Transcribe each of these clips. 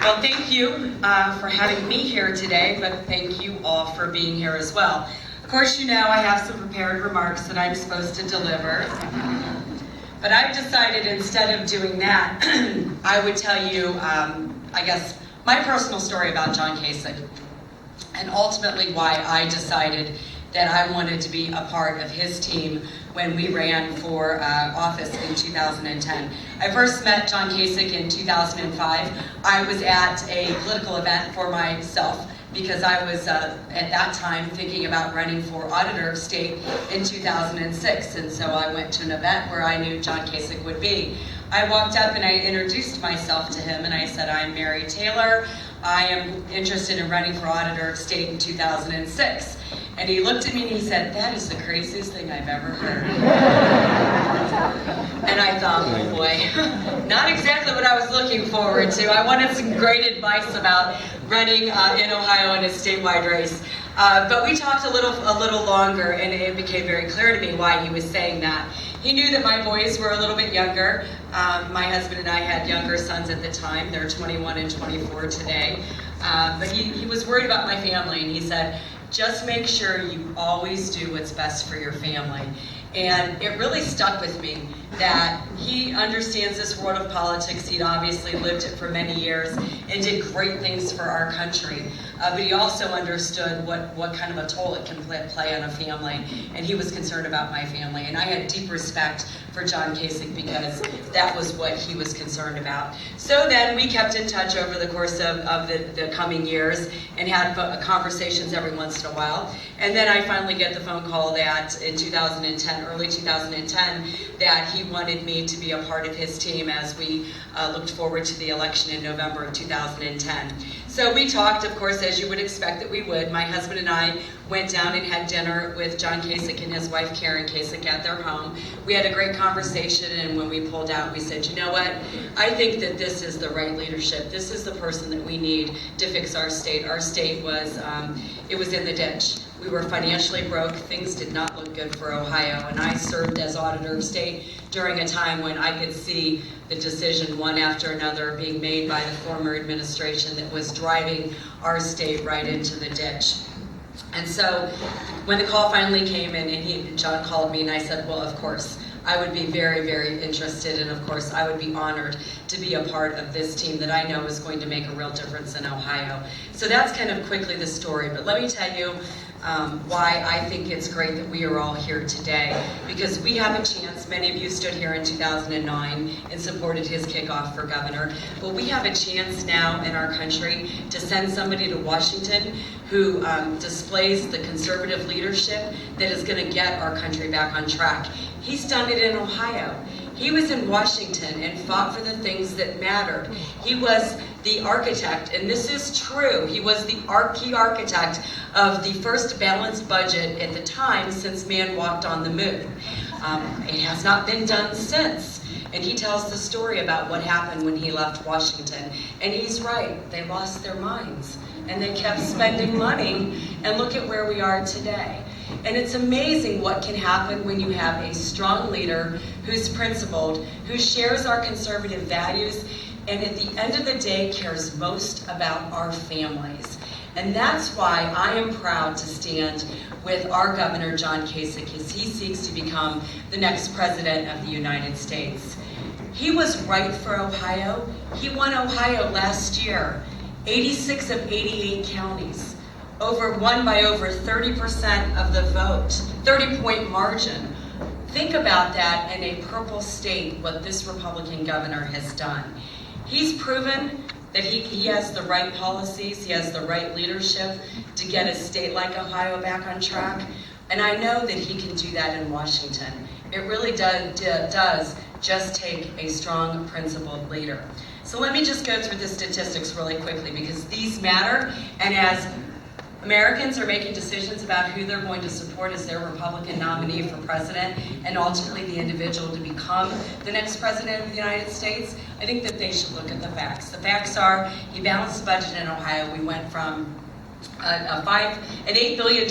Well, thank you for having me here today, but thank you all for being here as well. Of course, you know I have some prepared remarks that I'm supposed to deliver, but I've decided instead of doing that, I would tell you, I guess, my personal story about John Kasich, and ultimately why I decided that I wanted to be a part of his team when we ran for office in 2010. I first met John Kasich in 2005. I was at a political event for myself because I was at that time thinking about running for auditor of state in 2006, and so I went to an event where I knew John Kasich would be. I walked up and I introduced myself to him and I said, I'm Mary Taylor. I am interested in running for auditor of state in 2006. And he looked at me and he said, that is the craziest thing I've ever heard. And I thought, oh boy, not exactly what I was looking forward to. I wanted some great advice about running in Ohio in a statewide race. But we talked a little longer, and it became very clear to me why he was saying that. He knew that my boys were a little bit younger. My husband and I had younger sons at the time. They're 21 and 24 today. But he was worried about my family, and he said, just make sure you always do what's best for your family. And it really stuck with me that he understands this world of politics. He'd obviously lived it for many years and did great things for our country. But he also understood what kind of a toll it can play on a family. And he was concerned about my family. And I had deep respect for John Kasich because that was what he was concerned about. So then we kept in touch over the course of the coming years and had conversations every once in a while. And then I finally get the phone call that in 2010, early 2010, that he wanted me to be a part of his team as we looked forward to the election in November of 2010. So we talked, of course, as you would expect that we would. My husband and I went down and had dinner with John Kasich and his wife Karen Kasich at their home. We had a great conversation, and when we pulled out, we said, you know what? I think that this is the right leadership. This is the person that we need to fix our state. Our state was, it was in the ditch. We were financially broke. Things did not look good for Ohio, and I served as auditor of state during a time when I could see the decision one after another being made by the former administration that was driving our state right into the ditch. And so when the call finally came in and John called me and I said, well, of course, I would be very, very interested, and of course I would be honored to be a part of this team that I know is going to make a real difference in Ohio. So that's kind of quickly the story, but let me tell you why I think it's great that we are all here today, because we have a chance. Many of you stood here in 2009 and supported his kickoff for governor, but we have a chance now in our country to send somebody to Washington who displays the conservative leadership that is going to get our country back on track. He's done it in Ohio. He was in Washington and fought for the things that mattered. He was the architect, and this is true, he was the key architect of the first balanced budget at the time since man walked on the moon. It has not been done since. And he tells the story about what happened when he left Washington. And he's right, they lost their minds. And they kept spending money, and look at where we are today. And it's amazing what can happen when you have a strong leader who's principled, who shares our conservative values, and at the end of the day cares most about our families. And that's why I am proud to stand with our Governor John Kasich as he seeks to become the next President of the United States. He was right for Ohio. He won Ohio last year, 86 of 88 counties. Won by over 30% of the vote, 30-point margin. Think about that in a purple state, what this Republican governor has done. He's proven that he has the right policies, he has the right leadership to get a state like Ohio back on track. And I know that he can do that in Washington. It really does just take a strong, principled leader. So let me just go through the statistics really quickly, because these matter, and as Americans are making decisions about who they're going to support as their Republican nominee for president, and ultimately the individual to become the next president of the United States, I think that they should look at the facts. The facts are, he balanced the budget in Ohio. We went from an $8 billion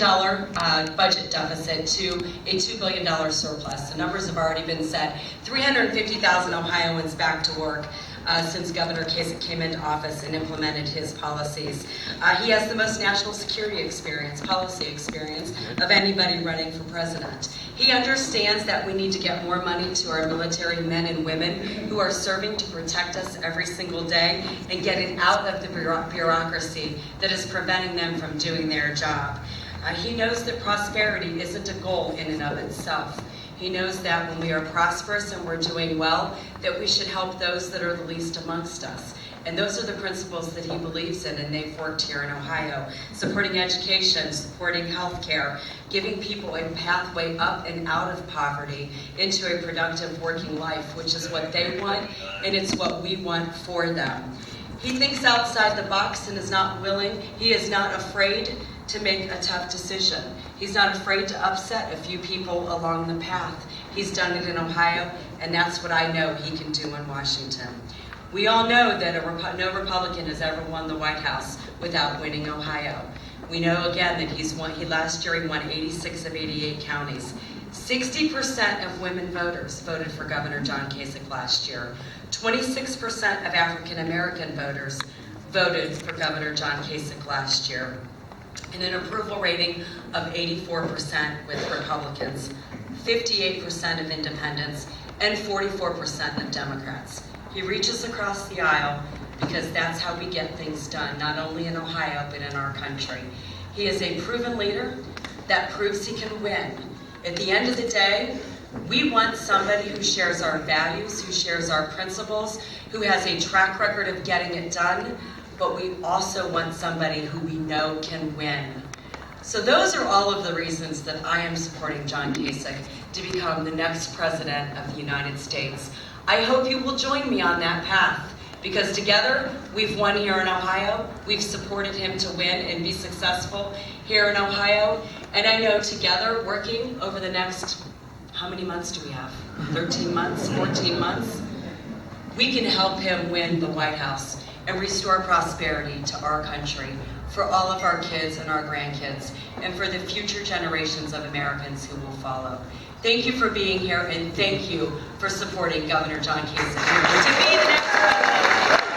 budget deficit to a $2 billion surplus. The numbers have already been set. 350,000 Ohioans back to work. since Governor Kasich came into office and implemented his policies. He has the most national security experience, policy experience, of anybody running for president. He understands that we need to get more money to our military men and women who are serving to protect us every single day and get it out of the bureaucracy that is preventing them from doing their job. He knows that prosperity isn't a goal in and of itself. He knows that when we are prosperous and we're doing well, that we should help those that are the least amongst us. And those are the principles that he believes in, and they've worked here in Ohio. Supporting education, supporting healthcare, giving people a pathway up and out of poverty into a productive working life, which is what they want, and it's what we want for them. He thinks outside the box and is not willing, he is not afraid to make a tough decision. He's not afraid to upset a few people along the path. He's done it in Ohio, and that's what I know he can do in Washington. We all know that no Republican has ever won the White House without winning Ohio. We know again that last year he won 86 of 88 counties. 60% of women voters voted for Governor John Kasich last year. 26% of African American voters voted for Governor John Kasich last year. And an approval rating of 84% with Republicans, 58% of independents, and 44% of Democrats. He reaches across the aisle because that's how we get things done, not only in Ohio, but in our country. He is a proven leader that proves he can win. At the end of the day, we want somebody who shares our values, who shares our principles, who has a track record of getting it done, but we also want somebody who we know can win. So those are all of the reasons that I am supporting John Kasich to become the next president of the United States. I hope you will join me on that path, because together we've won here in Ohio, we've supported him to win and be successful here in Ohio, and I know together, working over the next, how many months do we have? 13 months, 14 months? We can help him win the White House and restore prosperity to our country, for all of our kids and our grandkids, and for the future generations of Americans who will follow. Thank you for being here, and thank you for supporting Governor John Kasich to be the next president.